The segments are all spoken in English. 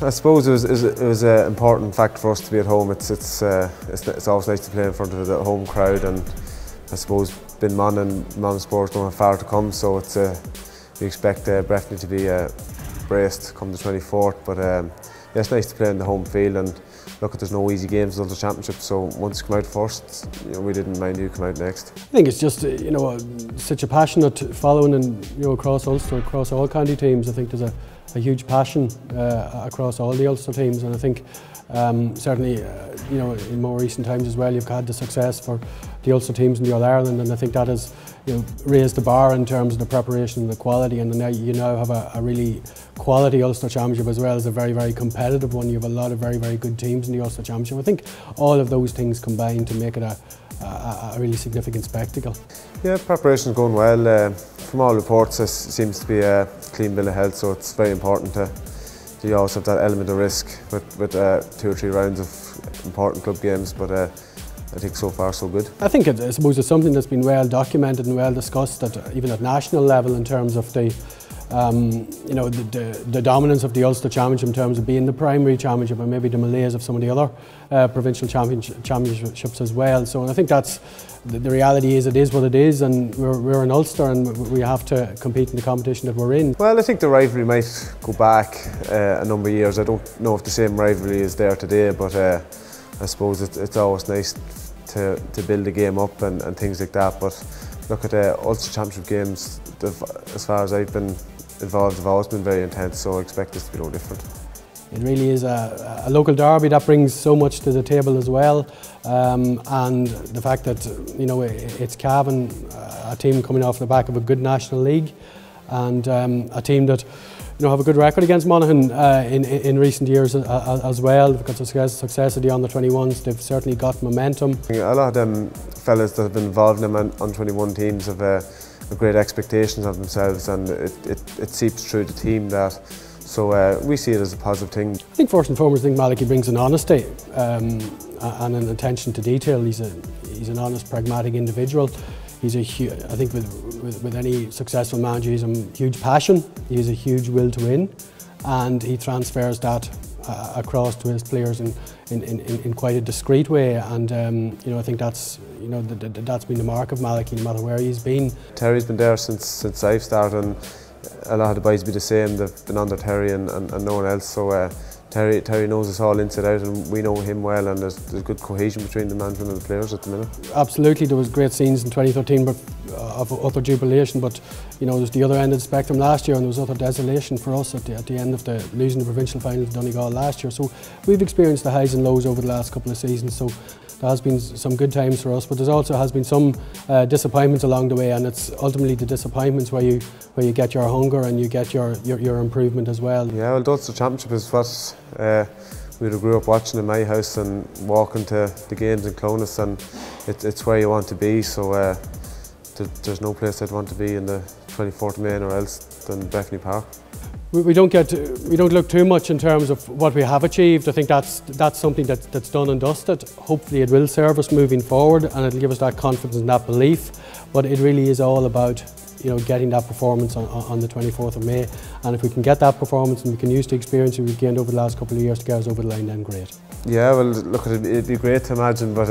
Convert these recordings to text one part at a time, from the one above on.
I suppose it was an important fact for us to be at home. It's always nice to play in front of the home crowd, and I suppose Monaghan and Monaghan Sports don't have far to come, so we expect Breffni to be braced come the 24th. But yeah, it's nice to play in the home field, and look, there's no easy games in the Ulster Championship, so once you come out first, we didn't mind who come out next. I think it's just such a passionate following, and across Ulster, across all county teams. I think there's a huge passion across all the Ulster teams, and I think certainly in more recent times as well, you've had the success for the Ulster teams in the All-Ireland, and I think that has raised the bar in terms of the preparation and the quality, and now you have a really quality Ulster Championship as well as a very, very competitive one. You have a lot of very, very good teams in the Ulster Championship. I think all of those things combine to make it a really significant spectacle. Yeah, preparation's going well. From all reports, there seems to be a clean bill of health, so it's very important to you always have that element of risk with 2 or 3 rounds of important club games, but I think so far so good. I think I suppose it's something that's been well documented and well discussed even at national level in terms of the dominance of the Ulster Championship in terms of being the primary championship, and maybe the malaise of some of the other provincial championships as well. So, and I think that's the reality is, it is what it is, and we're in Ulster and we have to compete in the competition that we're in. Well, I think the rivalry might go back a number of years. I don't know if the same rivalry is there today, but I suppose it's always nice to build a game up and things like that. But look at the Ulster Championship games, as far as I've been involved, have always been very intense, so I expect this to be no different. It really is a local derby that brings so much to the table as well, and the fact that it's Cavan, a team coming off the back of a good National League, and a team that have a good record against Monaghan in recent years as well. They've got success of the under-21s. They've certainly got momentum. A lot of them fellas that have been involved in them under-21 teams have great expectations of themselves, and it seeps through the team that. So we see it as a positive thing. I think first and foremost, I think Malachy brings an honesty and an attention to detail. He's an honest, pragmatic individual. I think with any successful manager, he's a huge passion. He has a huge will to win, and he transfers that across to his players in quite a discreet way. And I think that's that's been the mark of Malachy, no matter where he's been. Terry's been there since I've started, and a lot of the boys be the same. They've been under Terry and no one else. So Terry knows us all inside out, and we know him well, and there's good cohesion between the management and the players at the minute. Absolutely, there was great scenes in 2013 of utter jubilation, but there's the other end of the spectrum last year, and there was utter desolation for us at the end of losing the provincial final to Donegal last year. So we've experienced the highs and lows over the last couple of seasons. So there has been some good times for us, but there also has been some disappointments along the way, and it's ultimately the disappointments where you get your hunger and you get your improvement as well. Yeah, well, the Ulster Championship is what we grew up watching in my house and walking to the games in Clonus, and it's where you want to be. So there's no place I'd want to be in the 24th of May or else than Breffni Park. We don't look too much in terms of what we have achieved. I think that's something that's done and dusted. Hopefully it will serve us moving forward, and it'll give us that confidence and that belief. But it really is all about getting that performance on the 24th of May. And if we can get that performance and we can use the experience we've gained over the last couple of years to get us over the line, then great. Yeah, well, look, it'd be great to imagine, but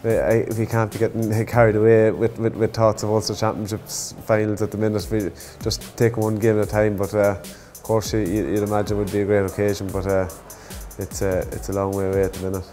we can't be getting carried away with thoughts of Ulster Championships finals at the minute. We just take one game at a time, but of course you'd imagine it would be a great occasion, but it's a long way away at the minute.